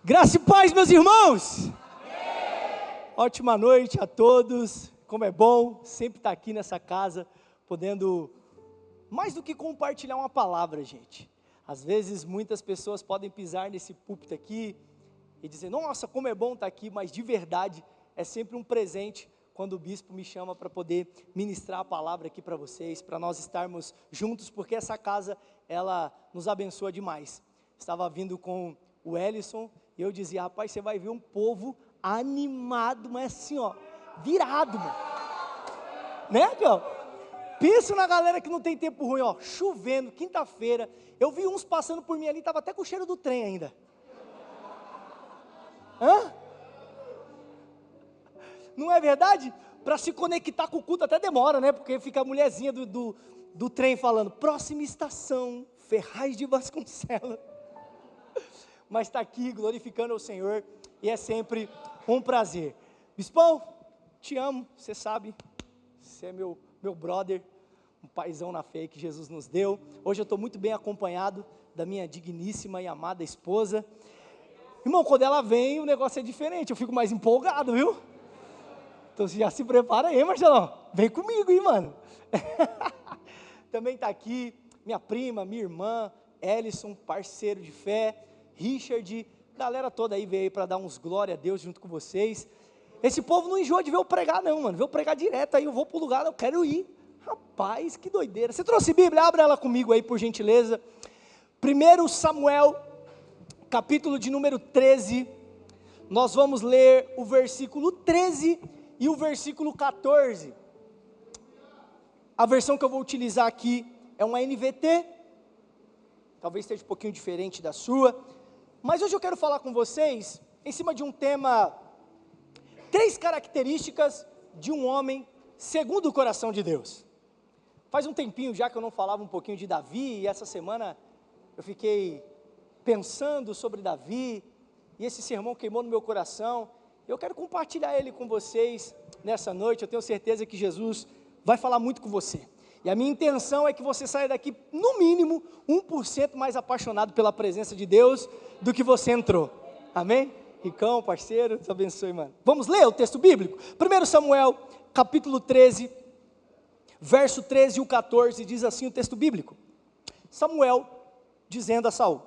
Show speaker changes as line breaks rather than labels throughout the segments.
Graça e paz, meus irmãos! Amém. Ótima noite a todos, como é bom sempre estar aqui nessa casa, podendo, mais do que compartilhar uma palavra, gente. Às vezes muitas pessoas podem pisar nesse púlpito aqui e dizer, nossa, como é bom estar aqui, mas de verdade é sempre um presente quando o bispo me chama para poder ministrar a palavra aqui para vocês, para nós estarmos juntos, porque essa casa, ela nos abençoa demais. Estava vindo com o Ellison, e eu dizia, rapaz, você vai ver um povo animado, mas assim, ó, virado, mano. Né, João? Pensa na galera que não tem tempo ruim, ó, chovendo, quinta-feira, eu vi uns passando por mim ali, tava até com o cheiro do trem ainda. Hã? Não é verdade? Para se conectar com o culto até demora, né, porque fica a mulherzinha do trem falando, próxima estação, Ferraz de Vasconcelos. Mas está aqui glorificando o Senhor, e é sempre um prazer. Bispão, te amo, você sabe, você é meu brother, um paizão na fé que Jesus nos deu. Hoje eu estou muito bem acompanhado da minha digníssima e amada esposa. Irmão, quando ela vem, o negócio é diferente, eu fico mais empolgado, viu? Então você já se prepara aí, Marcelão, vem comigo, hein, mano? Também está aqui minha prima, minha irmã, Ellison, parceiro de fé, Richard, galera toda aí veio aí para dar uns glória a Deus junto com vocês. Esse povo não enjoa de ver eu pregar não, mano, ver eu pregar direto aí, eu vou pro lugar, eu quero ir. Rapaz, que doideira. Você trouxe Bíblia? Abre ela comigo aí, por gentileza. 1 Samuel, capítulo de número 13, nós vamos ler o versículo 13 e o versículo 14. A versão que eu vou utilizar aqui é uma NVT, talvez esteja um pouquinho diferente da sua. Mas hoje eu quero falar com vocês, em cima de um tema, 3 características de um homem segundo o coração de Deus. Faz um tempinho já que eu não falava um pouquinho de Davi, e essa semana eu fiquei pensando sobre Davi, e esse sermão queimou no meu coração. Eu quero compartilhar ele com vocês nessa noite, eu tenho certeza que Jesus vai falar muito com você. E a minha intenção é que você saia daqui, no mínimo, 1% mais apaixonado pela presença de Deus do que você entrou. Amém? Ricão, parceiro, Deus abençoe, mano. Vamos ler o texto bíblico? 1 Samuel, capítulo 13, verso 13 e o 14, diz assim o texto bíblico. Samuel dizendo a Saul,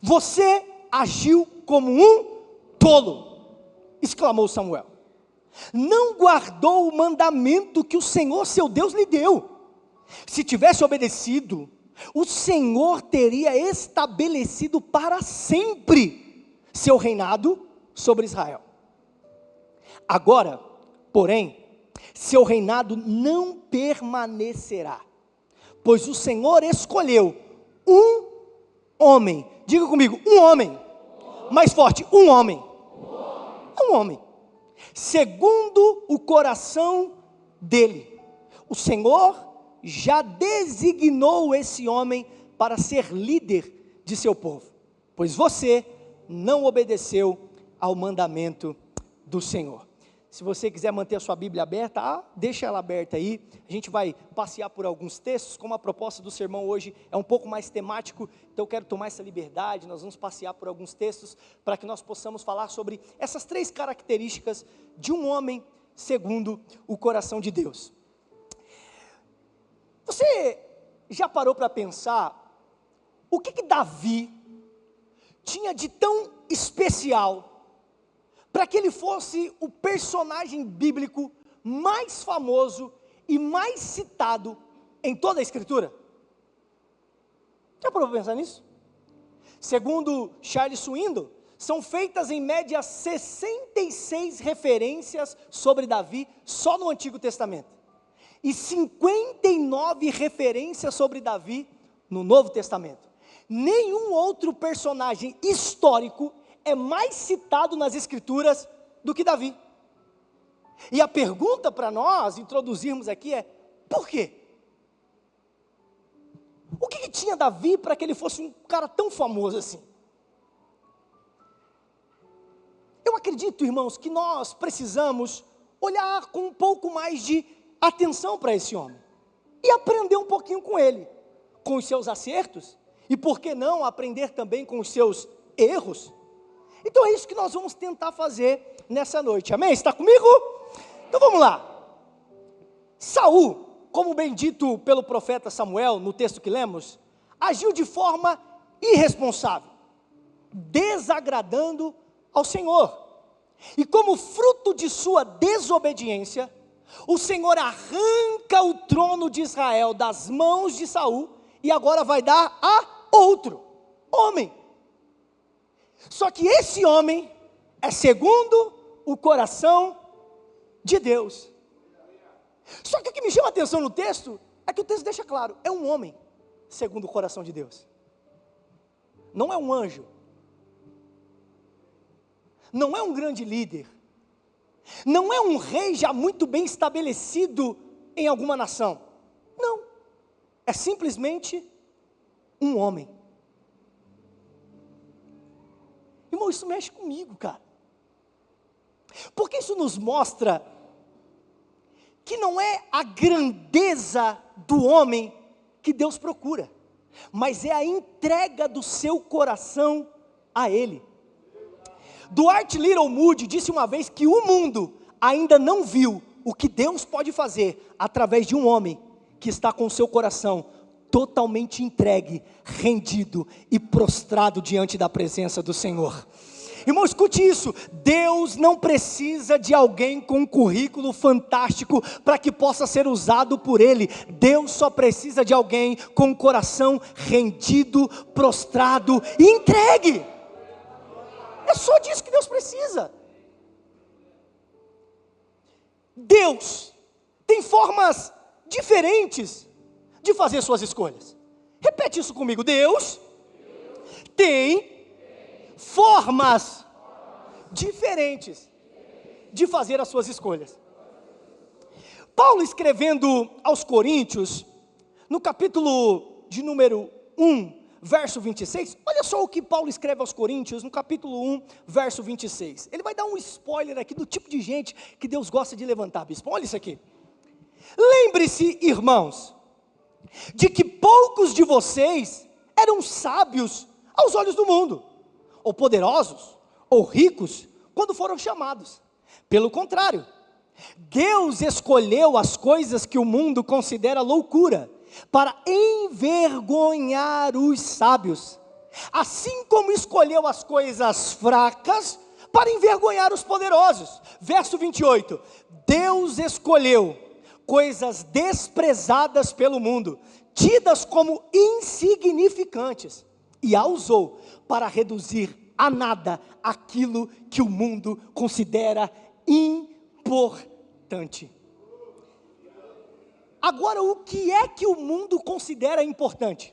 você agiu como um tolo, exclamou Samuel. Não guardou o mandamento que o Senhor seu Deus lhe deu. Se tivesse obedecido, o Senhor teria estabelecido para sempre seu reinado sobre Israel. Agora, porém, seu reinado não permanecerá, pois o Senhor escolheu um homem, diga comigo, um homem, mais forte, um homem, segundo o coração dele. O Senhor já designou esse homem para ser líder de seu povo, pois você não obedeceu ao mandamento do Senhor. Se você quiser manter a sua Bíblia aberta, deixa ela aberta aí, a gente vai passear por alguns textos, como a proposta do sermão hoje é um pouco mais temático, então eu quero tomar essa liberdade, nós vamos passear por alguns textos, para que nós possamos falar sobre essas 3 características de um homem segundo o coração de Deus. Você já parou para pensar o que Davi tinha de tão especial para que ele fosse o personagem bíblico mais famoso e mais citado em toda a Escritura? Já parou para pensar nisso? Segundo Charles Swindoll, são feitas em média 66 referências sobre Davi só no Antigo Testamento. E 59 referências sobre Davi no Novo Testamento. Nenhum outro personagem histórico é mais citado nas Escrituras do que Davi. E a pergunta para nós introduzirmos aqui é, por quê? O que tinha Davi para que ele fosse um cara tão famoso assim? Eu acredito, irmãos, que nós precisamos olhar com um pouco mais de atenção para esse homem e aprender um pouquinho com ele, com os seus acertos, e por que não aprender também com os seus erros. Então é isso que nós vamos tentar fazer nessa noite, amém? Está comigo? Então vamos lá. Saul, como bem dito pelo profeta Samuel, no texto que lemos, agiu de forma irresponsável, desagradando ao Senhor. E como fruto de sua desobediência, o Senhor arranca o trono de Israel das mãos de Saul e agora vai dar a outro homem. Só que esse homem é segundo o coração de Deus. Só que o que me chama a atenção no texto é que o texto deixa claro, é um homem segundo o coração de Deus. Não é um anjo. Não é um grande líder. Não é um rei já muito bem estabelecido em alguma nação. Não. É simplesmente um homem. Irmão, isso mexe comigo, cara. Porque isso nos mostra que não é a grandeza do homem que Deus procura, mas é a entrega do seu coração a Ele. Duarte Littlewood disse uma vez que o mundo ainda não viu o que Deus pode fazer através de um homem que está com o seu coração totalmente entregue, rendido e prostrado diante da presença do Senhor. Irmão, escute isso, Deus não precisa de alguém com um currículo fantástico para que possa ser usado por Ele. Deus só precisa de alguém com o coração rendido, prostrado e entregue. É só disso que Deus precisa. Deus tem formas diferentes de fazer suas escolhas. Repete isso comigo, Deus tem formas diferentes de fazer as suas escolhas. Paulo escrevendo aos Coríntios, no capítulo de número 1, verso 26, olha só o que Paulo escreve aos Coríntios, no capítulo 1, verso 26. Ele vai dar um spoiler aqui do tipo de gente que Deus gosta de levantar, bispo. Olha isso aqui. Lembre-se, irmãos, de que poucos de vocês eram sábios aos olhos do mundo, ou poderosos, ou ricos, quando foram chamados. Pelo contrário, Deus escolheu as coisas que o mundo considera loucura, para envergonhar os sábios, assim como escolheu as coisas fracas, para envergonhar os poderosos. Verso 28, Deus escolheu coisas desprezadas pelo mundo, tidas como insignificantes, e a usou para reduzir a nada aquilo que o mundo considera importante. Agora, o que é que o mundo considera importante?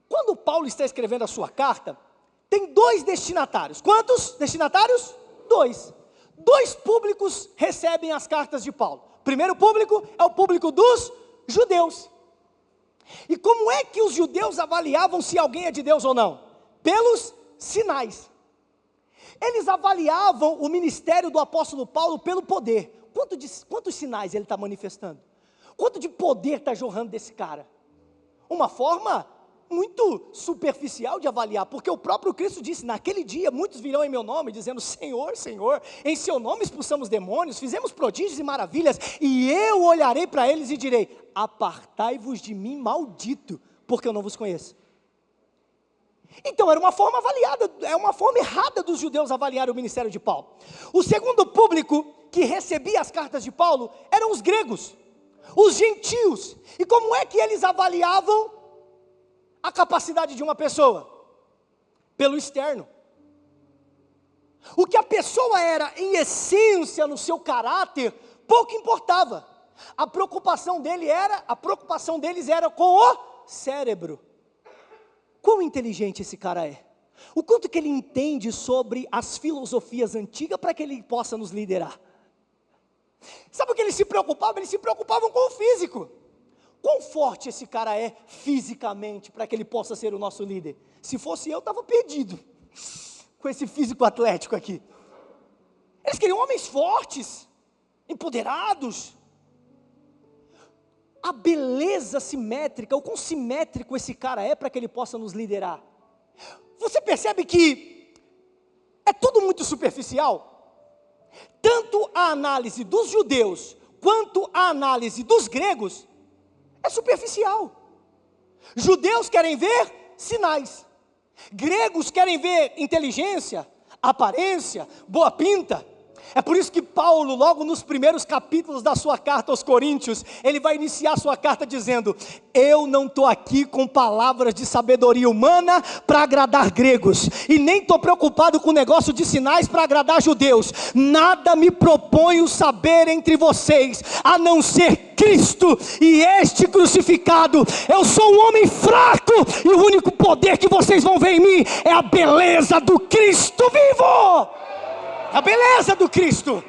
Quando Paulo está escrevendo a sua carta, tem dois destinatários. Quantos destinatários? Dois. Dois públicos recebem as cartas de Paulo. O primeiro público é o público dos judeus. E como é que os judeus avaliavam se alguém é de Deus ou não? Pelos sinais. Eles avaliavam o ministério do apóstolo Paulo pelo poder. Quantos sinais ele está manifestando? Quanto de poder está jorrando desse cara? Uma forma muito superficial de avaliar, porque o próprio Cristo disse, naquele dia muitos virão em meu nome, dizendo, Senhor, Senhor, em seu nome expulsamos demônios, fizemos prodígios e maravilhas, e eu olharei para eles e direi, apartai-vos de mim, maldito, porque eu não vos conheço. Então era uma forma avaliada, é uma forma errada dos judeus avaliarem o ministério de Paulo. O segundo público que recebia as cartas de Paulo eram os gregos, os gentios. E como é que eles avaliavam a capacidade de uma pessoa? Pelo externo. O que a pessoa era em essência no seu caráter, pouco importava. A preocupação deles era com o cérebro. Quão inteligente esse cara é? O quanto que ele entende sobre as filosofias antigas para que ele possa nos liderar? Sabe o que eles se preocupavam? Eles se preocupavam com o físico. Quão forte esse cara é fisicamente para que ele possa ser o nosso líder? Se fosse eu estava perdido com esse físico atlético aqui. Eles queriam homens fortes, empoderados. A beleza simétrica, o quão simétrico esse cara é para que ele possa nos liderar. Você percebe que é tudo muito superficial? Tanto a análise dos judeus, quanto a análise dos gregos, é superficial. Judeus querem ver sinais, gregos querem ver inteligência, aparência, boa pinta. É por isso que Paulo, logo nos primeiros capítulos da sua carta aos Coríntios, ele vai iniciar sua carta dizendo: eu não estou aqui com palavras de sabedoria humana para agradar gregos, e nem estou preocupado com o negócio de sinais para agradar judeus. Nada me proponho saber entre vocês, a não ser Cristo e este crucificado. Eu sou um homem fraco, e o único poder que vocês vão ver em mim é a beleza do Cristo vivo. A beleza do Cristo.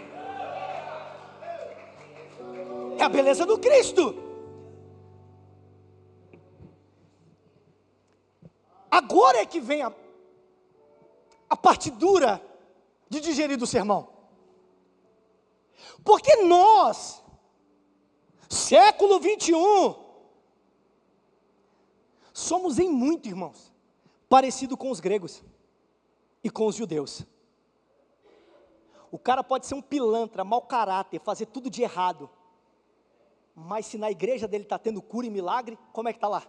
É a beleza do Cristo. Agora é que vem a parte dura de digerir do sermão. Porque nós, século 21, somos em muito, irmãos, parecido com os gregos e com os judeus. O cara pode ser um pilantra, mau caráter, fazer tudo de errado, mas se na igreja dele está tendo cura e milagre, como é que está lá?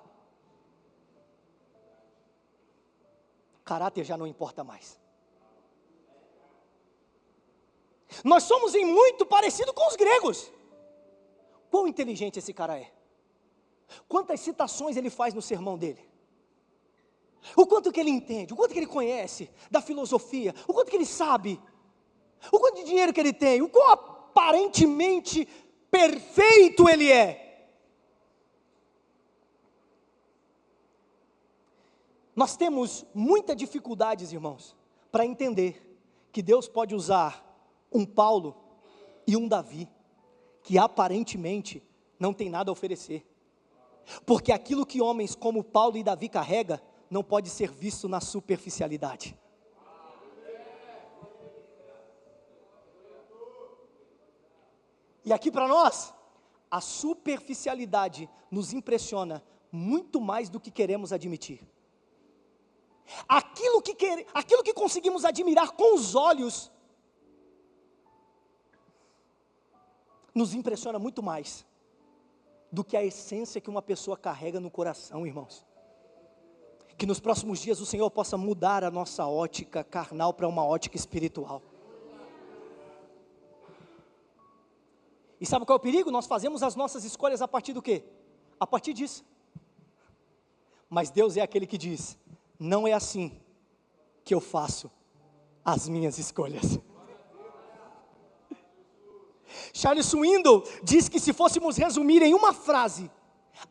O caráter já não importa mais. Nós somos em muito parecido com os gregos. Quão inteligente esse cara é? Quantas citações ele faz no sermão dele? O quanto que ele entende, o quanto que ele conhece da filosofia, o quanto que ele sabe, o quanto de dinheiro que ele tem, o quão aparentemente perfeito ele é. Nós temos muitas dificuldades, irmãos, para entender que Deus pode usar um Paulo e um Davi, que aparentemente não tem nada a oferecer, porque aquilo que homens como Paulo e Davi carregam, não pode ser visto na superficialidade. E aqui para nós, a superficialidade nos impressiona muito mais do que queremos admitir. Aquilo que conseguimos admirar com os olhos, nos impressiona muito mais do que a essência que uma pessoa carrega no coração, irmãos. Que nos próximos dias o Senhor possa mudar a nossa ótica carnal para uma ótica espiritual. E sabe qual é o perigo? Nós fazemos as nossas escolhas a partir do quê? A partir disso. Mas Deus é aquele que diz: não é assim que eu faço as minhas escolhas. Charles Swindoll diz que se fôssemos resumir em uma frase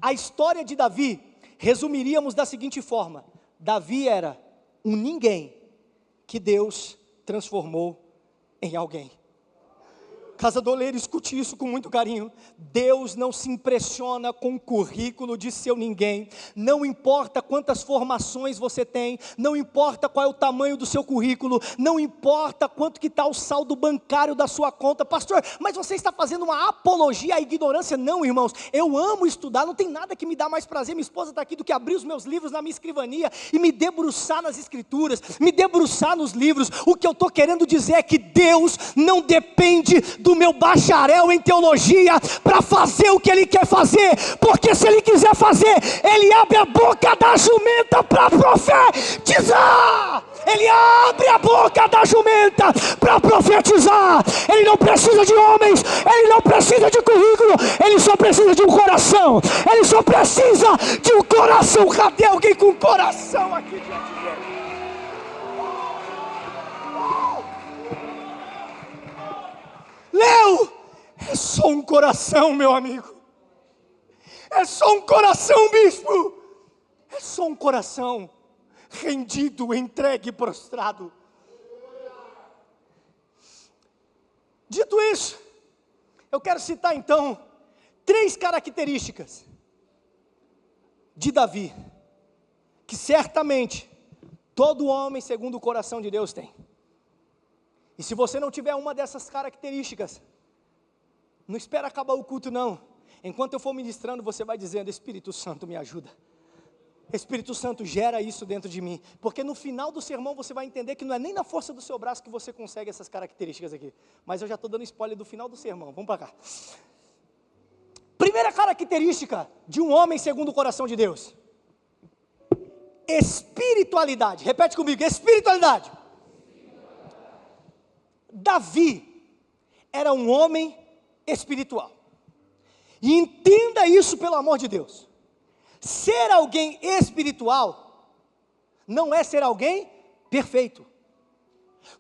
a história de Davi, resumiríamos da seguinte forma: Davi era um ninguém que Deus transformou em alguém. Casa do Oleiro, escute isso com muito carinho. Deus não se impressiona com o currículo de seu ninguém. Não importa quantas formações você tem, não importa qual é o tamanho do seu currículo, não importa quanto que está o saldo bancário da sua conta. Pastor, mas você está fazendo uma apologia à ignorância? Não, irmãos, eu amo estudar, não tem nada que me dá mais prazer, minha esposa está aqui, do que abrir os meus livros na minha escrivania e me debruçar nas escrituras, me debruçar nos livros. O que eu estou querendo dizer é que Deus não depende do meu bacharel em teologia para fazer o que Ele quer fazer, porque se Ele quiser fazer, Ele abre a boca da jumenta para profetizar. Ele abre a boca da jumenta para profetizar. Ele não precisa de homens, Ele não precisa de currículo, Ele só precisa de um coração. Ele só precisa de um coração. Cadê alguém com coração aqui diante dele? Leu, é só um coração, meu amigo. É só um coração, bispo. É só um coração rendido, entregue, prostrado. Dito isso, eu quero citar então 3 características de Davi, que certamente todo homem segundo o coração de Deus tem. E se você não tiver uma dessas características, não espera acabar o culto não. Enquanto eu for ministrando, você vai dizendo: Espírito Santo, me ajuda. Espírito Santo, gera isso dentro de mim, porque no final do sermão você vai entender que não é nem na força do seu braço que você consegue essas características aqui, mas eu já estou dando spoiler do final do sermão, vamos para cá. Primeira característica de um homem segundo o coração de Deus: espiritualidade. Repete comigo, espiritualidade. Davi era um homem espiritual, e entenda isso pelo amor de Deus. Ser alguém espiritual não é ser alguém perfeito,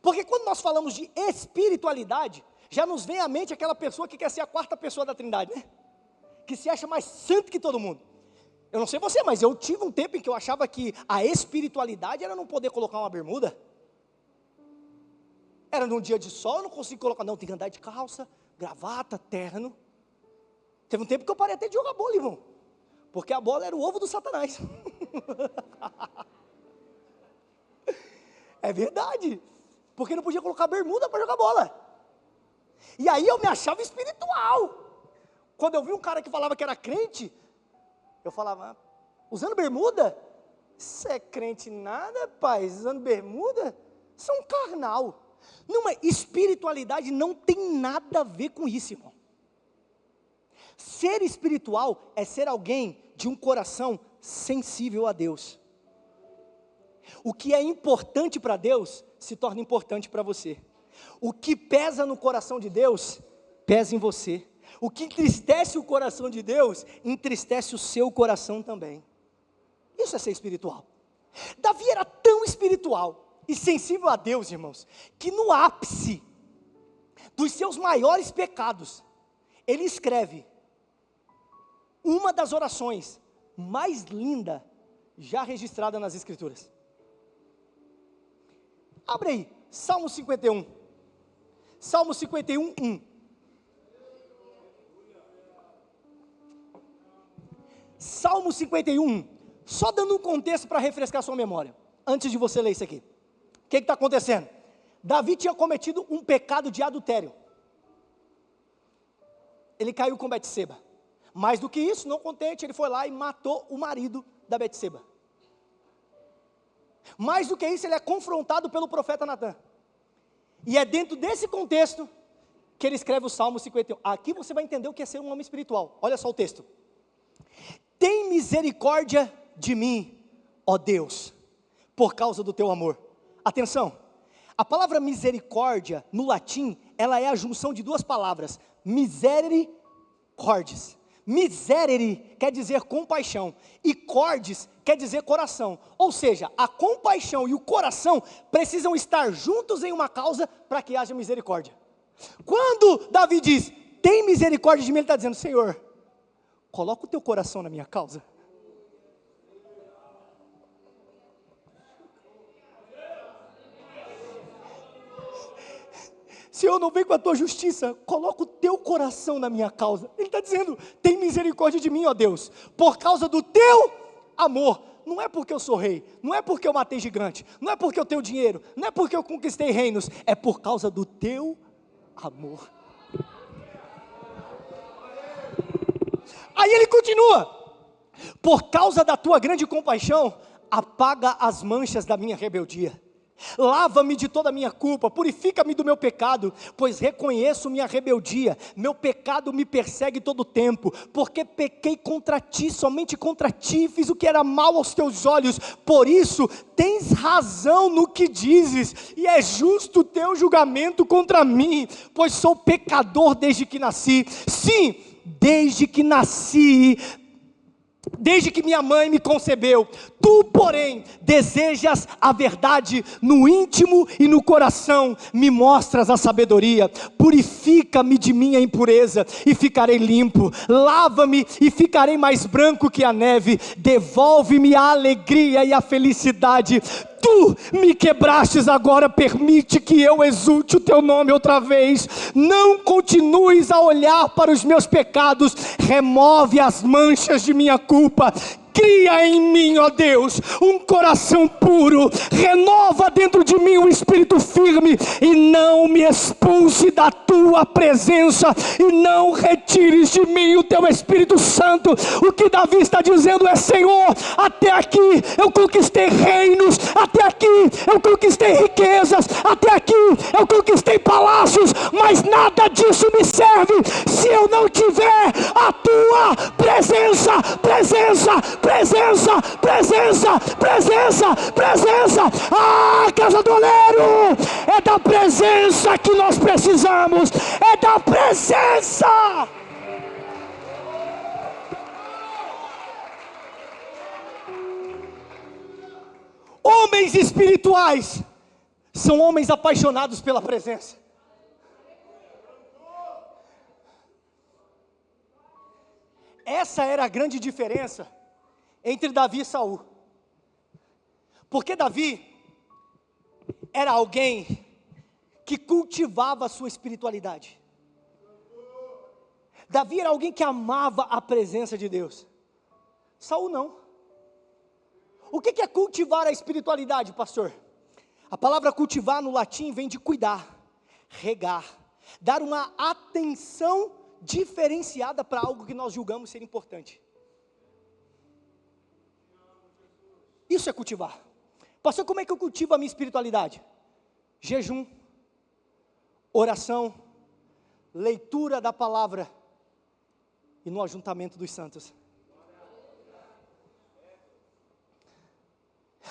porque quando nós falamos de espiritualidade, já nos vem à mente aquela pessoa que quer ser a quarta pessoa da Trindade, né? Que se acha mais santo que todo mundo. Eu não sei você, mas eu tive um tempo em que eu achava que a espiritualidade era não poder colocar uma bermuda. Era num dia de sol, eu não consigo colocar, não, tem que andar de calça, gravata, terno. Teve um tempo que eu parei até de jogar bola, irmão, porque a bola era o ovo do Satanás. É verdade, porque não podia colocar bermuda para jogar bola. E aí eu me achava espiritual. Quando eu vi um cara que falava que era crente, eu falava, usando bermuda? Isso é crente nada, pai, usando bermuda? Isso é um carnal. Não, mas espiritualidade não tem nada a ver com isso, irmão. Ser espiritual é ser alguém de um coração sensível a Deus. O que é importante para Deus, se torna importante para você. O que pesa no coração de Deus, pesa em você. O que entristece o coração de Deus, entristece o seu coração também. Isso é ser espiritual. Davi era tão espiritual e sensível a Deus, irmãos, que no ápice dos seus maiores pecados, ele escreve uma das orações mais linda já registrada nas Escrituras. Abre aí, Salmo 51. Salmo 51, 1. Salmo 51, só dando um contexto para refrescar sua memória, antes de você ler isso aqui. O que está acontecendo? Davi tinha cometido um pecado de adultério. Ele caiu com Betseba. Mais do que isso, não contente, ele foi lá e matou o marido da Betseba. Mais do que isso, ele é confrontado pelo profeta Natan. E é dentro desse contexto que ele escreve o Salmo 51. Aqui você vai entender o que é ser um homem espiritual. Olha só o texto. Tem misericórdia de mim, ó Deus, por causa do teu amor. Atenção, a palavra misericórdia, no latim, ela é a junção de duas palavras, misericordis. Miserere quer dizer compaixão, e cordis quer dizer coração. Ou seja, a compaixão e o coração precisam estar juntos em uma causa para que haja misericórdia. Quando Davi diz, tem misericórdia de mim, ele está dizendo, Senhor, coloca o teu coração na minha causa. Senhor, não vem com a tua justiça, coloca o teu coração na minha causa. Ele está dizendo, tem misericórdia de mim, ó Deus, por causa do teu amor. Não é porque eu sou rei, não é porque eu matei gigante, não é porque eu tenho dinheiro, não é porque eu conquistei reinos, é por causa do teu amor. Aí ele continua, por causa da tua grande compaixão, apaga as manchas da minha rebeldia. Lava-me de toda a minha culpa, purifica-me do meu pecado, pois reconheço minha rebeldia, meu pecado me persegue todo o tempo, porque pequei contra ti, somente contra ti, fiz o que era mal aos teus olhos, por isso tens razão no que dizes, e é justo o teu julgamento contra mim, pois sou pecador desde que nasci, sim, desde que nasci, desde que minha mãe me concebeu. Tu, porém, desejas a verdade no íntimo e no coração, me mostras a sabedoria. Purifica-me de minha impureza e ficarei limpo. Lava-me e ficarei mais branco que a neve. Devolve-me a alegria e a felicidade. Tu me quebrastes, agora permite que eu exulte o teu nome outra vez. Não continues a olhar para os meus pecados, remove as manchas de minha culpa. cria em mim, ó Deus, um coração puro, renova dentro de mim um espírito firme, e não me expulse da tua presença, e não retires de mim o teu Espírito Santo. O que Davi está dizendo é: Senhor, até aqui eu conquistei reinos, até aqui eu conquistei riquezas, até aqui eu conquistei palácios, mas nada disso me serve se eu não tiver a tua presença, presença, presença, presença, presença, presença. Ah, casa do oleiro, é da presença que nós precisamos, é da presença. Homens espirituais são homens apaixonados pela presença. Essa era a grande diferença entre Davi e Saul. Porque Davi era alguém que cultivava a sua espiritualidade. Davi era alguém que amava a presença de Deus. Saul não. O que é cultivar a espiritualidade, pastor? A palavra cultivar no latim vem de cuidar, regar, dar uma atenção diferenciada para algo que nós julgamos ser importante. Isso é cultivar. Pastor, como é que eu cultivo a minha espiritualidade? Jejum, oração, leitura da palavra e no ajuntamento dos santos.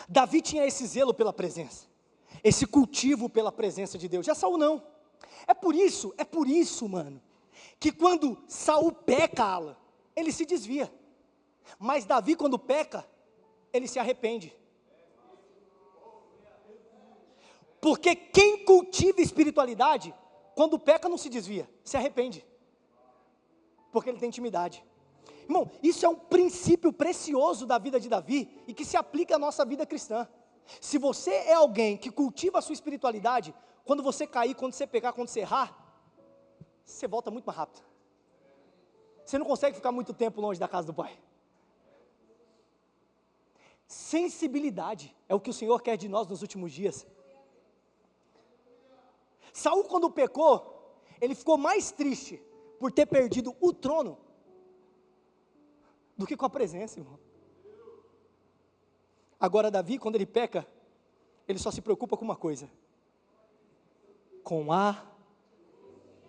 Davi tinha esse zelo pela presença, esse cultivo pela presença de Deus. Já Saul não. É por isso, mano, que quando Saul peca, Alan, ele se desvia. Mas Davi, quando peca, ele se arrepende. Porque quem cultiva espiritualidade, quando peca não se desvia, se arrepende. Porque ele tem intimidade. Irmão, isso é um princípio precioso da vida de Davi e que se aplica à nossa vida cristã. Se você é alguém que cultiva a sua espiritualidade, quando você cair, quando você pecar, quando você errar, você volta muito mais rápido. Você não consegue ficar muito tempo longe da casa do Pai. Sensibilidade é o que o Senhor quer de nós nos últimos dias. Saul, quando pecou, ele ficou mais triste por ter perdido o trono do que com a presença, irmão. Agora Davi, quando ele peca, ele só se preocupa com uma coisa: com a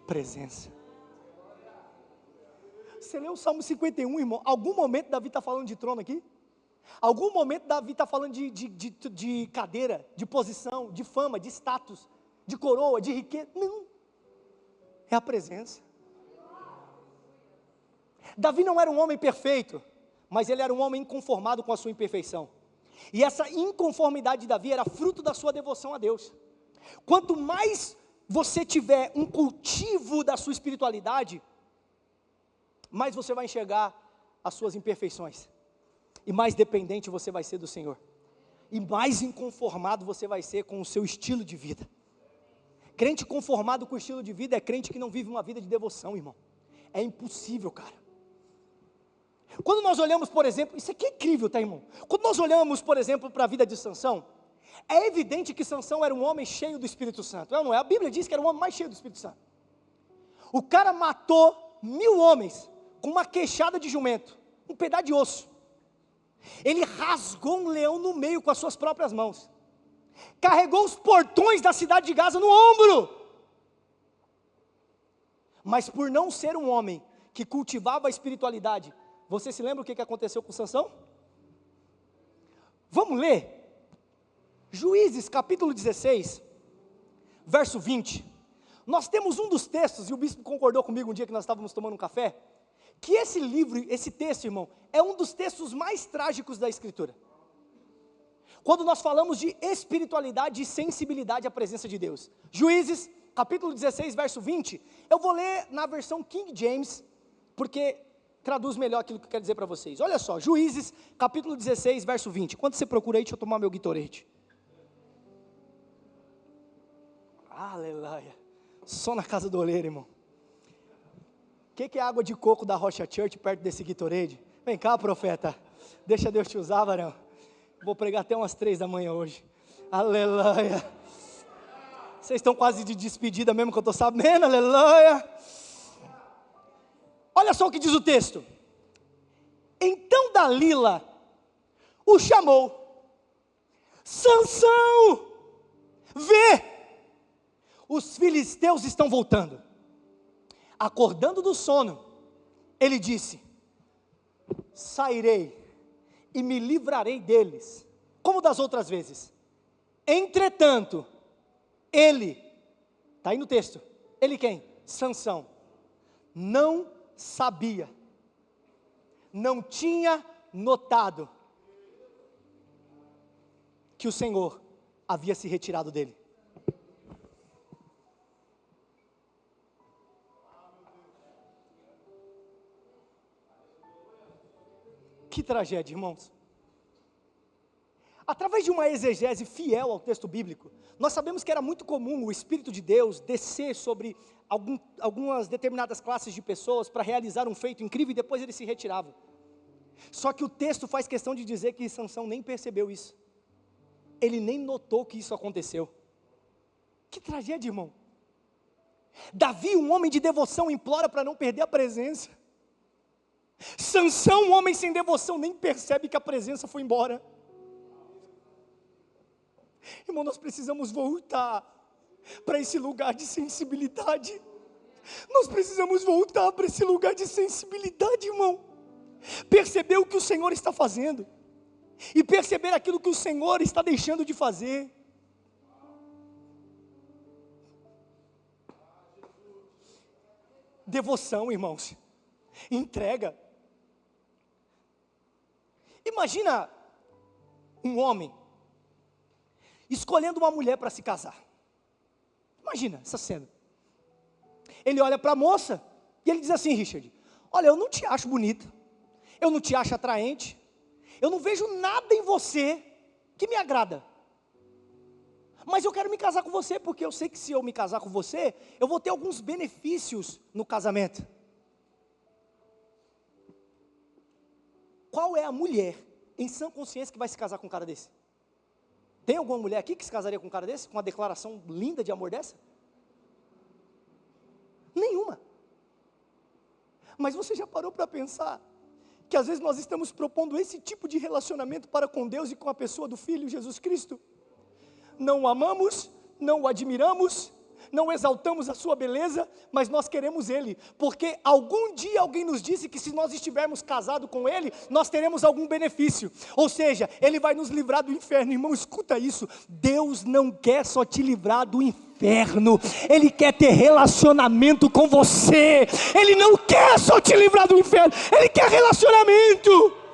presença. Você leu o Salmo 51, irmão? Algum momento Davi está falando de trono aqui? Algum momento Davi está falando de cadeira, de posição, de fama, de status, de coroa, de riqueza? Não, é a presença. Davi não era um homem perfeito, mas ele era um homem inconformado com a sua imperfeição. E essa inconformidade de Davi era fruto da sua devoção a Deus. Quanto mais você tiver um cultivo da sua espiritualidade, mais você vai enxergar as suas imperfeições, e mais dependente você vai ser do Senhor, e mais inconformado você vai ser com o seu estilo de vida. Crente conformado com o estilo de vida é crente que não vive uma vida de devoção, irmão. É impossível, cara. Quando nós olhamos, por exemplo, isso aqui é incrível, tá, irmão? Quando nós olhamos, por exemplo, para a vida de Sansão, é evidente que Sansão era um homem cheio do Espírito Santo, não é? A Bíblia diz que era o homem mais cheio do Espírito Santo. O cara matou 1000 homens com uma queixada de jumento, um pedaço de osso. Ele rasgou um leão no meio com as suas próprias mãos, carregou os portões da cidade de Gaza no ombro. Mas por não ser um homem que cultivava a espiritualidade, você se lembra o que aconteceu com Sansão? Vamos ler Juízes capítulo 16, verso 20. Nós temos um dos textos, e o bispo concordou comigo um dia que nós estávamos tomando um café, que esse livro, esse texto, irmão, é um dos textos mais trágicos da Escritura. Quando nós falamos de espiritualidade e sensibilidade à presença de Deus. Juízes capítulo 16, verso 20, eu vou ler na versão King James, porque traduz melhor aquilo que eu quero dizer para vocês. Olha só, Juízes, capítulo 16, verso 20. Quando você procura aí, deixa eu tomar meu Gatorade. Aleluia. Só na casa do oleiro, irmão. O que é água de coco da Rocha Church perto desse Gatorade? Vem cá, profeta. Deixa Deus te usar, varão. Vou pregar até umas 3 da manhã hoje. Aleluia. Vocês estão quase de despedida mesmo que eu estou sabendo, aleluia. Olha só o que diz o texto. Então Dalila o chamou. Sansão, vê, os filisteus estão voltando. Acordando do sono, ele disse: sairei e me livrarei deles, como das outras vezes. Entretanto, ele, está aí no texto, ele quem? Sansão, não sabia, não tinha notado que o Senhor havia se retirado dele. Que tragédia, irmãos. Através de uma exegese fiel ao texto bíblico, nós sabemos que era muito comum o Espírito de Deus descer sobre algumas determinadas classes de pessoas para realizar um feito incrível e depois ele se retirava. Só que o texto faz questão de dizer que Sansão nem percebeu isso. Ele nem notou que isso aconteceu. Que tragédia, irmão. Davi, um homem de devoção, implora para não perder a presença. Sansão, um homem sem devoção, nem percebe que a presença foi embora. Irmão, nós precisamos voltar para esse lugar de sensibilidade. Nós precisamos voltar para esse lugar de sensibilidade, irmão. Perceber o que o Senhor está fazendo e perceber aquilo que o Senhor está deixando de fazer. Devoção, irmãos, entrega. Imagina um homem escolhendo uma mulher para se casar. Imagina essa cena. Ele olha para a moça e ele diz assim: Richard, olha, eu não te acho bonita, eu não te acho atraente, eu não vejo nada em você que me agrada, mas eu quero me casar com você, porque eu sei que se eu me casar com você, eu vou ter alguns benefícios no casamento. Qual é a mulher em sã consciência que vai se casar com um cara desse? Tem alguma mulher aqui que se casaria com um cara desse? Com uma declaração linda de amor dessa? Nenhuma. Mas você já parou para pensar que às vezes nós estamos propondo esse tipo de relacionamento para com Deus e com a pessoa do Filho Jesus Cristo? Não o amamos, não o admiramos, não exaltamos a sua beleza, mas nós queremos Ele, porque algum dia alguém nos disse que se nós estivermos casados com Ele, nós teremos algum benefício, ou seja, Ele vai nos livrar do inferno. Irmão, escuta isso, Deus não quer só te livrar do inferno, Ele quer ter relacionamento com você. Ele não quer só te livrar do inferno, Ele quer relacionamento.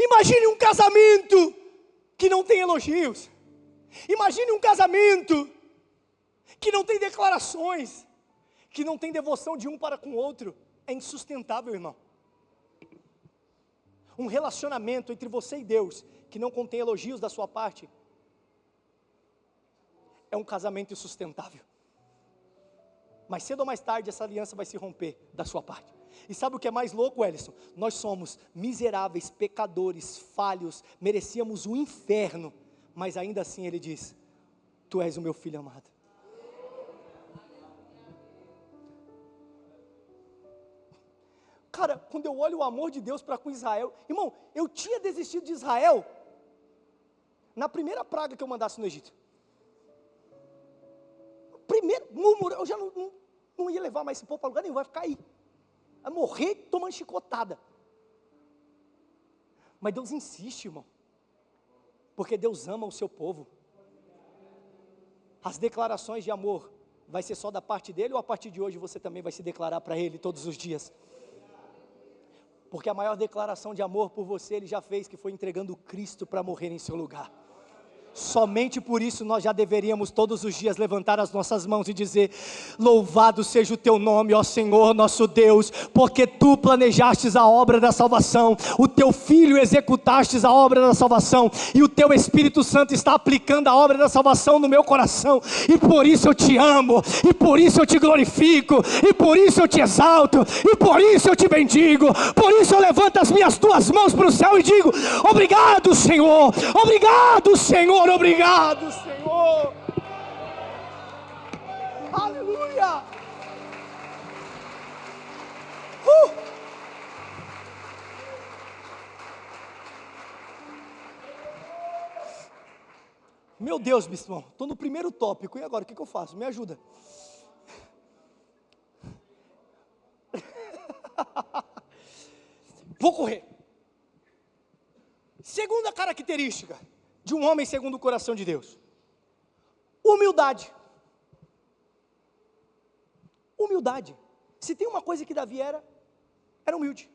Imagine um casamento que não tem elogios. Imagine um casamento que não tem declarações, que não tem devoção de um para com o outro. É insustentável, irmão. Um relacionamento entre você e Deus que não contém elogios da sua parte é um casamento insustentável. Mas cedo ou mais tarde essa aliança vai se romper da sua parte. E sabe o que é mais louco, Ellison? Nós somos miseráveis, pecadores, falhos, merecíamos o inferno, mas ainda assim Ele diz: Tu és o meu filho amado. Cara, quando eu olho o amor de Deus para com Israel, irmão, eu tinha desistido de Israel na primeira praga que eu mandasse no Egito. Primeiro murmuro, eu já não ia levar mais esse povo para lugar nenhum, vai ficar aí. Vai morrer tomando chicotada. Mas Deus insiste, irmão, porque Deus ama o seu povo. As declarações de amor vai ser só da parte dele, ou a partir de hoje você também vai se declarar para Ele todos os dias? Porque a maior declaração de amor por você Ele já fez, que foi entregando Cristo para morrer em seu lugar. Somente por isso nós já deveríamos todos os dias levantar as nossas mãos e dizer: louvado seja o teu nome, ó Senhor nosso Deus, porque tu planejastes a obra da salvação, o teu filho executastes a obra da salvação, e o teu Espírito Santo está aplicando a obra da salvação no meu coração, e por isso eu te amo, e por isso eu te glorifico, e por isso eu te exalto, e por isso eu te bendigo. Por isso eu levanto as minhas duas mãos para o céu e digo: obrigado, Senhor, obrigado, Senhor, obrigado, Senhor. Aleluia. Meu Deus, bispão, estou no primeiro tópico, e agora o que eu faço? Me ajuda. Vou correr. Segunda característica de um homem segundo o coração de Deus: humildade. Humildade. Se tem uma coisa que Davi era humilde.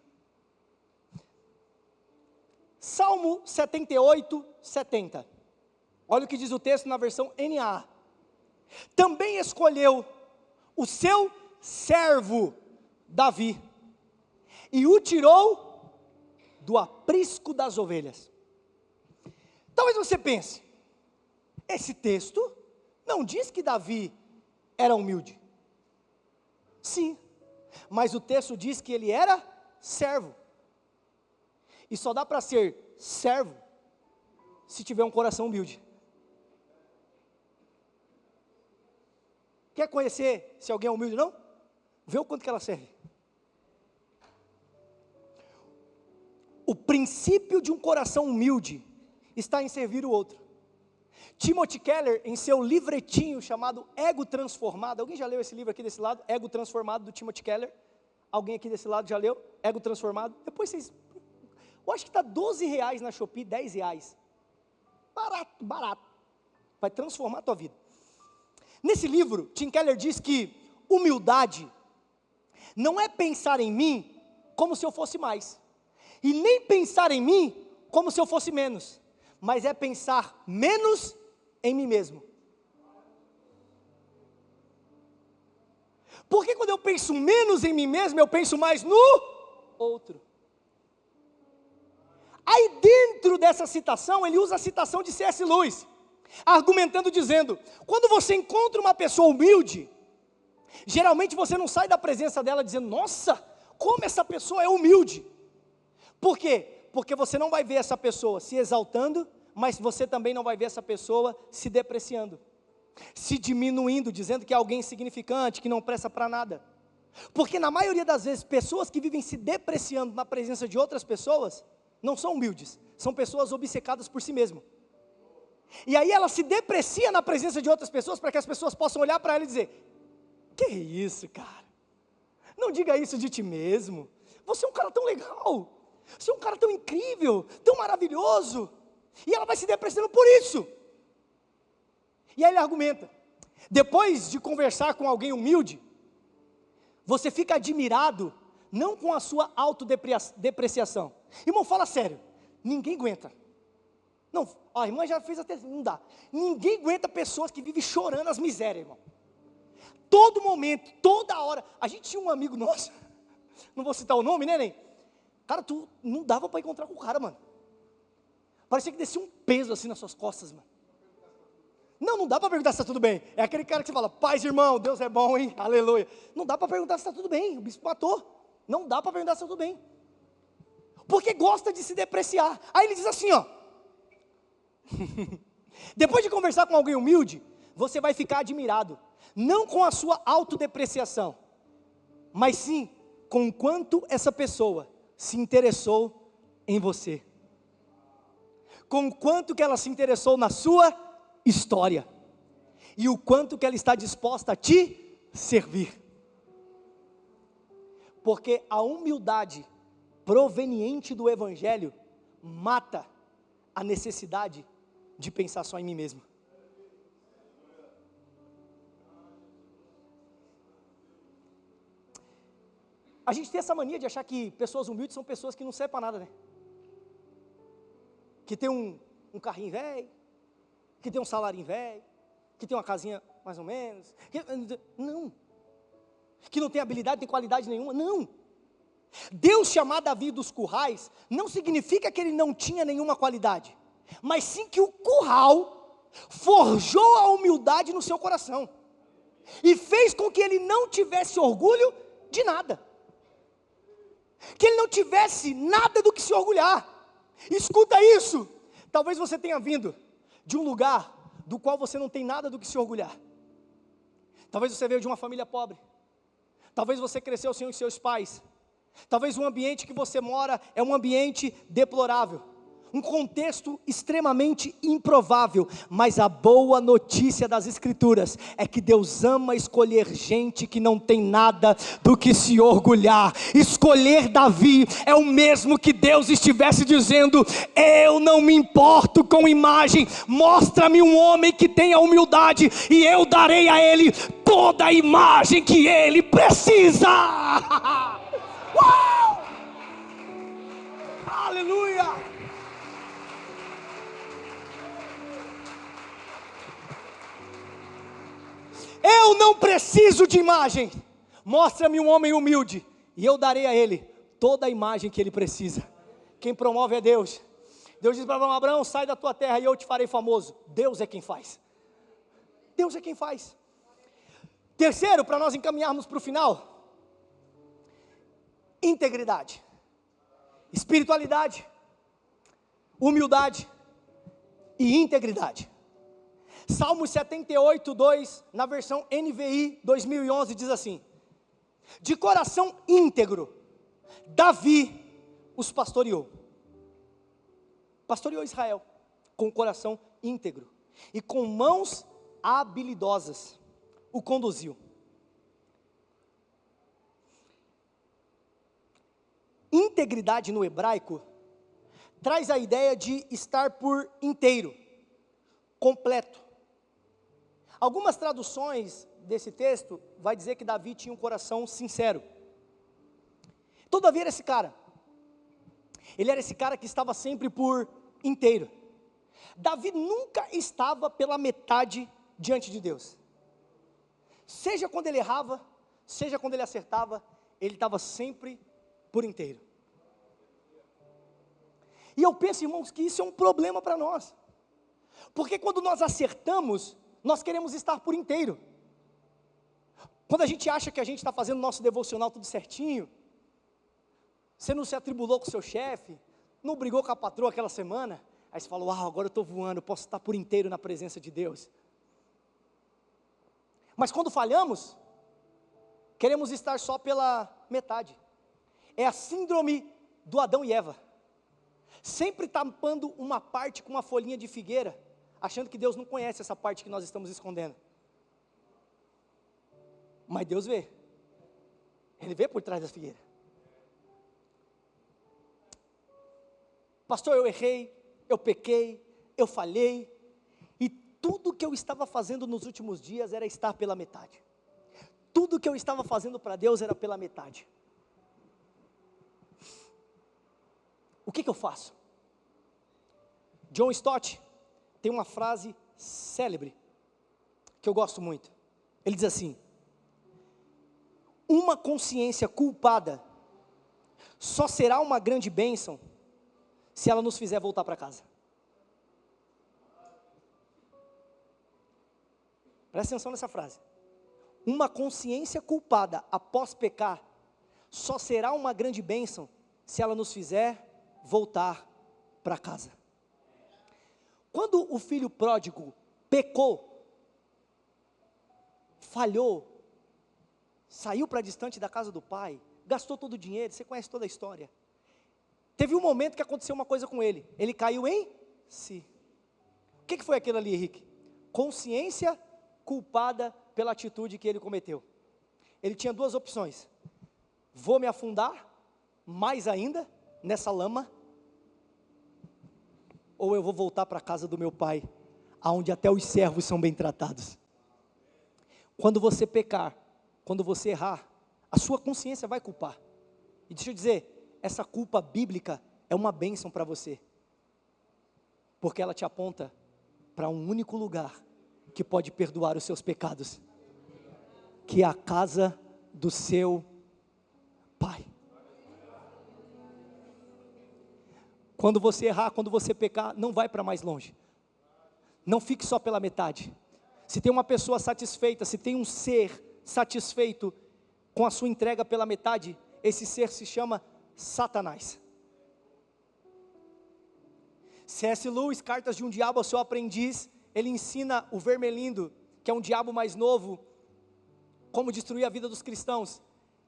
Salmo 78, 70. Olha o que diz o texto na versão NA. Também escolheu o seu servo Davi, e o tirou do aprisco das ovelhas. Talvez você pense: esse texto não diz que Davi era humilde. Sim, mas o texto diz que ele era servo. E só dá para ser servo se tiver um coração humilde. Quer conhecer se alguém é humilde, não? Vê o quanto que ela serve. O princípio de um coração humilde está em servir o outro. Timothy Keller, em seu livretinho chamado Ego Transformado, alguém já leu esse livro aqui desse lado? Ego Transformado, do Timothy Keller. Alguém aqui desse lado já leu? Ego Transformado. Depois vocês, eu acho que está R$12 na Shopee, R$10. Barato, barato. Vai transformar a tua vida. Nesse livro, Tim Keller diz que humildade não é pensar em mim como se eu fosse mais, e nem pensar em mim como se eu fosse menos, mas é pensar menos em mim mesmo. Porque quando eu penso menos em mim mesmo, eu penso mais no outro. Aí dentro dessa citação, ele usa a citação de C.S. Lewis, argumentando dizendo: quando você encontra uma pessoa humilde, geralmente você não sai da presença dela dizendo: nossa, como essa pessoa é humilde. Por quê? Porque você não vai ver essa pessoa se exaltando, mas você também não vai ver essa pessoa se depreciando, se diminuindo, dizendo que é alguém insignificante, que não presta para nada. Porque na maioria das vezes, pessoas que vivem se depreciando na presença de outras pessoas, não são humildes, são pessoas obcecadas por si mesmo. E aí ela se deprecia na presença de outras pessoas, para que as pessoas possam olhar para ela e dizer: que isso, cara? Não diga isso de ti mesmo. Você é um cara tão legal, você é um cara tão incrível, tão maravilhoso. E ela vai se depreciando por isso. E aí ele argumenta: depois de conversar com alguém humilde, você fica admirado, não com a sua autodepreciação. Irmão, fala sério, ninguém aguenta. Não, a irmã já fez até, não dá. Ninguém aguenta pessoas que vivem chorando as misérias, irmão. Todo momento, toda hora. A gente tinha um amigo nosso, não vou citar o nome, né, nem? Cara, tu não dava para encontrar com o cara, mano. Parecia que descia um peso assim nas suas costas, mano. Não dá para perguntar se está tudo bem. É aquele cara que você fala: paz, irmão, Deus é bom, hein, aleluia. Não dá para perguntar se está tudo bem, o bispo matou. Não dá para perguntar se está tudo bem. Porque gosta de se depreciar. Aí ele diz assim, ó: depois de conversar com alguém humilde, você vai ficar admirado, não com a sua autodepreciação, mas sim com o quanto essa pessoa se interessou em você, com o quanto que ela se interessou na sua história, e o quanto que ela está disposta a te servir. Porque a humildade proveniente do Evangelho mata a necessidade de pensar só em mim mesmo. A gente tem essa mania de achar que pessoas humildes são pessoas que não servem para nada, né? Que tem um carrinho velho, que tem um salário velho, que tem uma casinha mais ou menos. Não. Que não tem habilidade, nem qualidade nenhuma. Não. Deus chamar Davi dos currais não significa que ele não tinha nenhuma qualidade, mas sim que o curral forjou a humildade no seu coração e fez com que ele não tivesse orgulho de nada, que ele não tivesse nada do que se orgulhar. Escuta isso, talvez você tenha vindo de um lugar do qual você não tem nada do que se orgulhar. Talvez você veio de uma família pobre, talvez você cresceu sem os seus pais, talvez o ambiente que você mora é um ambiente deplorável, um contexto extremamente improvável, mas a boa notícia das Escrituras é que Deus ama escolher gente que não tem nada do que se orgulhar. Escolher Davi é o mesmo que Deus estivesse dizendo: eu não me importo com imagem, mostra-me um homem que tenha humildade e eu darei a ele toda a imagem que ele precisa. Uau! Aleluia! Eu não preciso de imagem, mostra-me um homem humilde, e eu darei a ele toda a imagem que ele precisa. Quem promove é Deus. Deus diz para Abraão: Abraão, sai da tua terra e eu te farei famoso. Deus é quem faz. Deus é quem faz. Terceiro, para nós encaminharmos para o final: integridade, espiritualidade, humildade e integridade. Salmos 78, 2, na versão NVI 2011, diz assim: de coração íntegro, Davi os pastoreou. Pastoreou Israel com coração íntegro e com mãos habilidosas o conduziu. Integridade no hebraico traz a ideia de estar por inteiro, completo. Algumas traduções desse texto vai dizer que Davi tinha um coração sincero. Todavia era esse cara. Ele era esse cara que estava sempre por inteiro. Davi nunca estava pela metade diante de Deus. Seja quando ele errava, seja quando ele acertava, ele estava sempre por inteiro. E eu penso, irmãos, que isso é um problema para nós. Porque quando nós acertamos, nós queremos estar por inteiro. Quando a gente acha que a gente está fazendo nosso devocional tudo certinho, você não se atribulou com o seu chefe, não brigou com a patroa aquela semana, aí você fala: uau, agora eu estou voando, eu posso estar por inteiro na presença de Deus. Mas quando falhamos, queremos estar só pela metade. É a síndrome do Adão e Eva, sempre tampando uma parte com uma folhinha de figueira, achando que Deus não conhece essa parte que nós estamos escondendo. Mas Deus vê. Ele vê por trás da figueira. Pastor, eu errei, eu pequei, eu falhei, e tudo que eu estava fazendo nos últimos dias era estar pela metade. Tudo que eu estava fazendo para Deus era pela metade. O que eu faço? John Stott tem uma frase célebre, que eu gosto muito. Ele diz assim: uma consciência culpada só será uma grande bênção se ela nos fizer voltar para casa. Presta atenção nessa frase. Uma consciência culpada após pecar só será uma grande bênção se ela nos fizer voltar para casa. Quando o filho pródigo pecou, falhou, saiu para distante da casa do pai, gastou todo o dinheiro, você conhece toda a história. Teve um momento que aconteceu uma coisa com ele, ele caiu em si. O que foi aquilo ali, Henrique? Consciência culpada pela atitude que ele cometeu. Ele tinha duas opções: vou me afundar mais ainda nessa lama, ou eu vou voltar para a casa do meu pai, aonde até os servos são bem tratados. Quando você pecar, quando você errar, a sua consciência vai culpar. E deixa eu dizer, essa culpa bíblica é uma bênção para você, porque ela te aponta para um único lugar que pode perdoar os seus pecados, que é a casa do seu Pai. Quando você errar, quando você pecar, não vai para mais longe. Não fique só pela metade. Se tem uma pessoa satisfeita, se tem um ser satisfeito com a sua entrega pela metade, esse ser se chama Satanás. C.S. Lewis, Cartas de um Diabo ao Seu Aprendiz, ele ensina o Vermelindo, que é um diabo mais novo, como destruir a vida dos cristãos,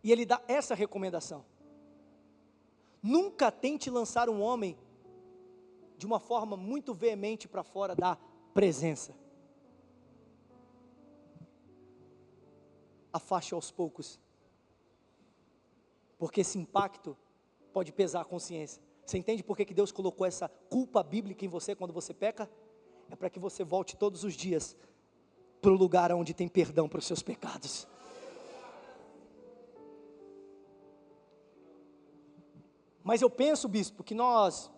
e ele dá essa recomendação: nunca tente lançar um homem de uma forma muito veemente para fora da presença. Afaste aos poucos, porque esse impacto pode pesar a consciência. Você entende por que Deus colocou essa culpa bíblica em você quando você peca? É para que você volte todos os dias para o lugar onde tem perdão para os seus pecados. Mas eu penso, bispo, que nós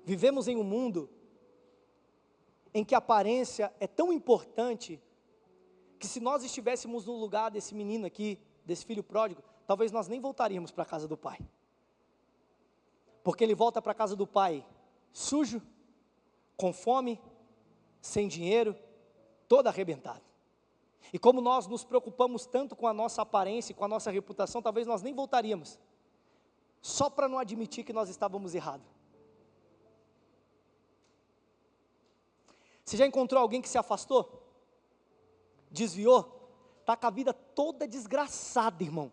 vivemos em um mundo em que a aparência é tão importante, que se nós estivéssemos no lugar desse menino aqui, desse filho pródigo, talvez nós nem voltaríamos para a casa do pai. Porque ele volta para a casa do pai sujo, com fome, sem dinheiro, todo arrebentado. E como nós nos preocupamos tanto com a nossa aparência e com a nossa reputação, talvez nós nem voltaríamos, só para não admitir que nós estávamos errados. Você já encontrou alguém que se afastou? Desviou? Está com a vida toda desgraçada, irmão.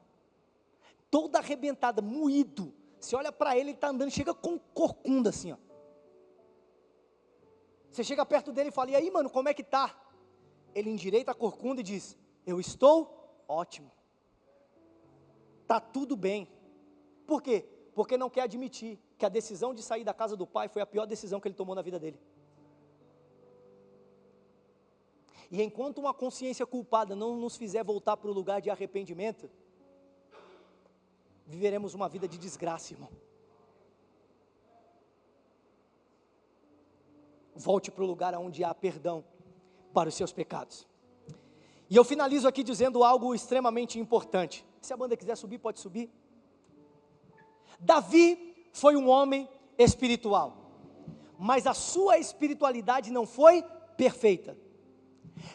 Toda arrebentada, moído. Você olha para ele, ele está andando, chega com corcunda assim, ó. Você chega perto dele e fala: e aí, mano, como é que tá? Ele endireita a corcunda e diz: eu estou ótimo. Tá tudo bem. Por quê? Porque não quer admitir que a decisão de sair da casa do pai foi a pior decisão que ele tomou na vida dele. E enquanto uma consciência culpada não nos fizer voltar para o lugar de arrependimento, viveremos uma vida de desgraça, irmão. Volte para o lugar onde há perdão para os seus pecados. E eu finalizo aqui dizendo algo extremamente importante. Se a banda quiser subir, pode subir. Davi foi um homem espiritual, mas a sua espiritualidade não foi perfeita.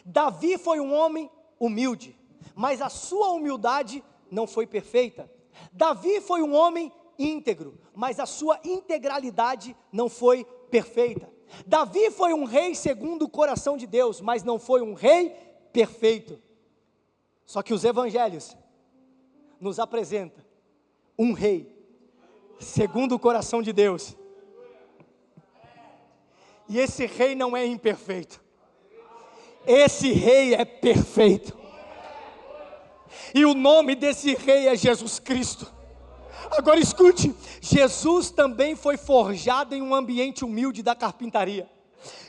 Davi foi um homem humilde, mas a sua humildade não foi perfeita. Davi foi um homem íntegro, mas a sua integralidade não foi perfeita. Davi foi um rei segundo o coração de Deus, mas não foi um rei perfeito. Só que os evangelhos nos apresentam um rei segundo o coração de Deus, e esse rei não é imperfeito, esse rei é perfeito, e o nome desse rei é Jesus Cristo. Agora escute, Jesus também foi forjado em um ambiente humilde da carpintaria.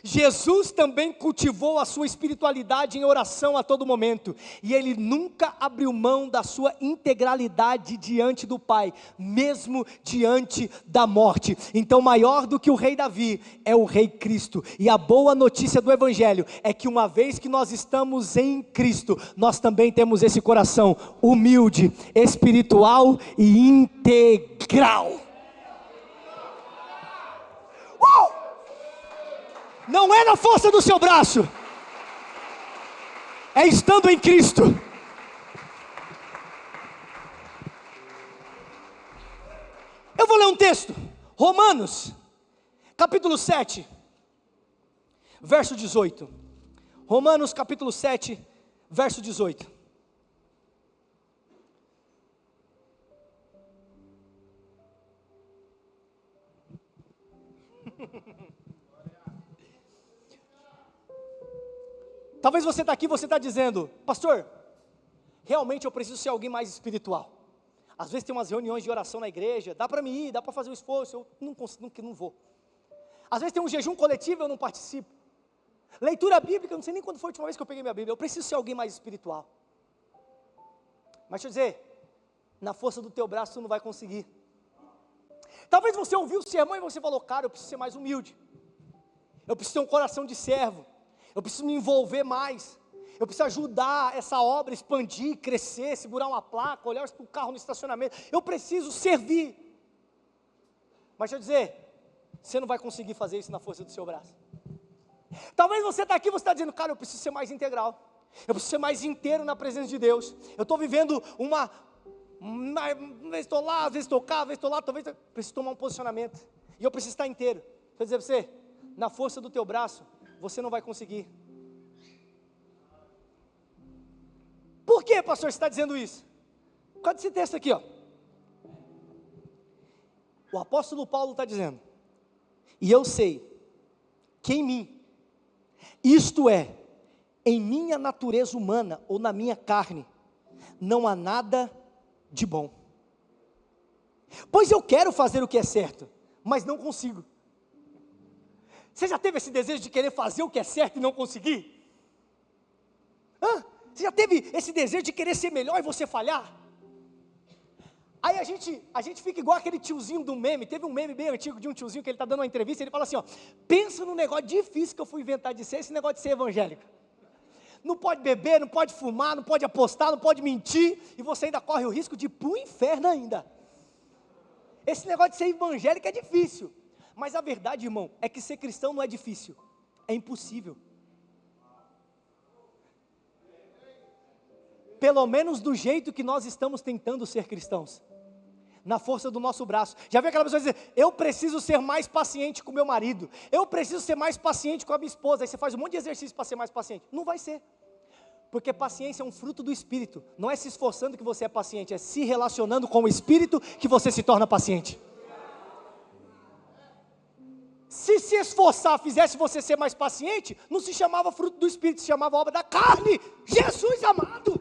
Jesus também cultivou a sua espiritualidade em oração a todo momento, e ele nunca abriu mão da sua integralidade diante do Pai, mesmo diante da morte. Então, maior do que o rei Davi é o rei Cristo, e a boa notícia do Evangelho é que uma vez que nós estamos em Cristo, nós também temos esse coração humilde, espiritual e integral. Não é na força do seu braço, é estando em Cristo. Eu vou ler um texto, Romanos, capítulo 7, verso 18. Romanos, capítulo 7, verso 18. Talvez você está aqui, você está dizendo: pastor, realmente eu preciso ser alguém mais espiritual. Às vezes tem umas reuniões de oração na igreja, dá para me ir, dá para fazer um esforço, eu não consigo, não vou. Às vezes tem um jejum coletivo, eu não participo. Leitura bíblica, eu não sei nem quando foi a última vez que eu peguei minha Bíblia, eu preciso ser alguém mais espiritual. Mas deixa eu dizer, na força do teu braço tu não vai conseguir. Talvez você ouviu o sermão e você falou: cara, eu preciso ser mais humilde, eu preciso ter um coração de servo, eu preciso me envolver mais, eu preciso ajudar essa obra a expandir, crescer, segurar uma placa, olhar para o carro no estacionamento, eu preciso servir. Mas deixa eu dizer, você não vai conseguir fazer isso na força do seu braço. Talvez você está aqui, você está dizendo, cara, eu preciso ser mais integral, eu preciso ser mais inteiro na presença de Deus, eu estou vivendo uma vez estou lá, às vezes estou cá, às vezes estou lá, talvez eu preciso tomar um posicionamento, e eu preciso estar inteiro. Vou dizer para você, na força do teu braço, você não vai conseguir. Por que, pastor, você está dizendo isso? Por causa desse texto aqui, ó. O apóstolo Paulo está dizendo, e eu sei que em mim, isto é, em minha natureza humana, ou na minha carne, não há nada de bom. Pois eu quero fazer o que é certo, mas não consigo. Você já teve esse desejo de querer fazer o que é certo e não conseguir? Você já teve esse desejo de querer ser melhor e você falhar? Aí a gente fica igual aquele tiozinho do meme. Teve um meme bem antigo de um tiozinho que ele está dando uma entrevista e ele fala assim, ó, pensa num negócio difícil que eu fui inventar de ser, esse negócio de ser evangélico. Não pode beber, não pode fumar, não pode apostar, não pode mentir, e você ainda corre o risco de ir para o inferno ainda. Esse negócio de ser evangélico é difícil, mas a verdade, irmão, é que ser cristão não é difícil, é impossível. Pelo menos do jeito que nós estamos tentando ser cristãos, na força do nosso braço. Já viu aquela pessoa dizer, eu preciso ser mais paciente com meu marido, eu preciso ser mais paciente com a minha esposa, aí você faz um monte de exercício para ser mais paciente, não vai ser, porque paciência é um fruto do Espírito, não é se esforçando que você é paciente, é se relacionando com o Espírito que você se torna paciente. Se esforçar fizesse você ser mais paciente, não se chamava fruto do Espírito, se chamava obra da carne. Jesus amado,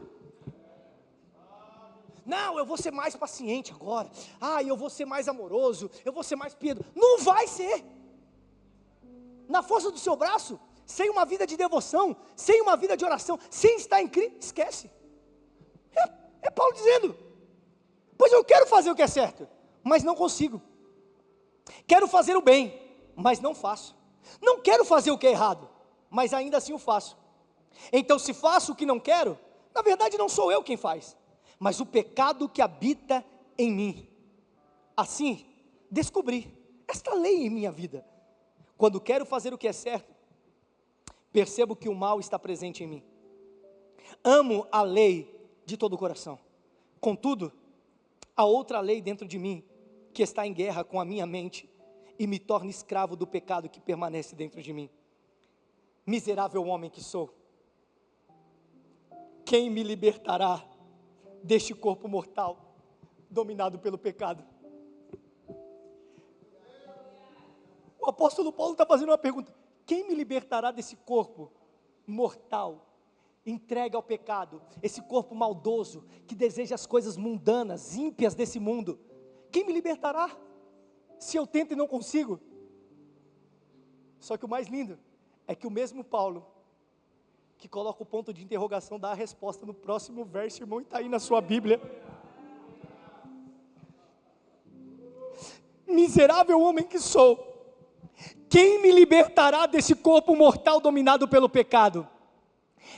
não, eu vou ser mais paciente agora, eu vou ser mais amoroso, eu vou ser mais piedoso. Não vai ser. Na força do seu braço, sem uma vida de devoção, sem uma vida de oração, sem estar em Cristo, esquece. É Paulo dizendo, pois eu quero fazer o que é certo, mas não consigo. Quero fazer o bem, mas não faço. Não quero fazer o que é errado, mas ainda assim o faço. Então se faço o que não quero, na verdade não sou eu quem faz, mas o pecado que habita em mim. Assim, descobri esta lei em minha vida. Quando quero fazer o que é certo, percebo que o mal está presente em mim. Amo a lei de todo o coração. Contudo, há outra lei dentro de mim, que está em guerra com a minha mente, e me torna escravo do pecado que permanece dentro de mim. Miserável homem que sou, quem me libertará deste corpo mortal, dominado pelo pecado? O apóstolo Paulo está fazendo uma pergunta, quem me libertará desse corpo mortal, entregue ao pecado, esse corpo maldoso, que deseja as coisas mundanas, ímpias desse mundo? Quem me libertará, se eu tento e não consigo? Só que o mais lindo, é que o mesmo Paulo, que coloca o ponto de interrogação, dá a resposta no próximo verso, irmão, e está aí na sua Bíblia. Miserável homem que sou, quem me libertará desse corpo mortal dominado pelo pecado?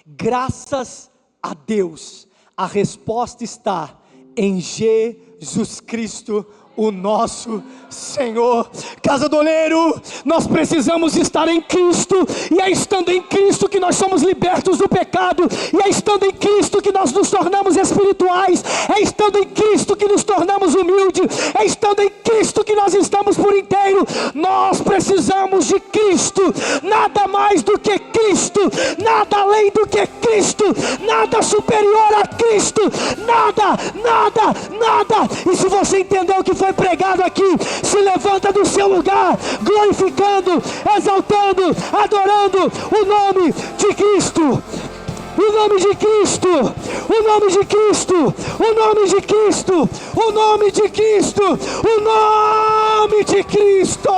Graças a Deus, a resposta está em Jesus Cristo, o nosso Senhor. Casa do Oleiro, nós precisamos estar em Cristo, e é estando em Cristo que nós somos libertos do pecado, e é estando em Cristo que nós nos tornamos espirituais, é estando em Cristo que nos tornamos humildes, é estando em Cristo que nós estamos por inteiro. Nós precisamos de Cristo, nada mais do que Cristo, nada além do que Cristo, nada superior a Cristo, nada. E se você entendeu o que foi pregado aqui, se levanta do seu lugar, glorificando, exaltando, adorando o nome de Cristo, o nome de Cristo, o nome de Cristo, o nome de Cristo, o nome de Cristo, o nome de Cristo.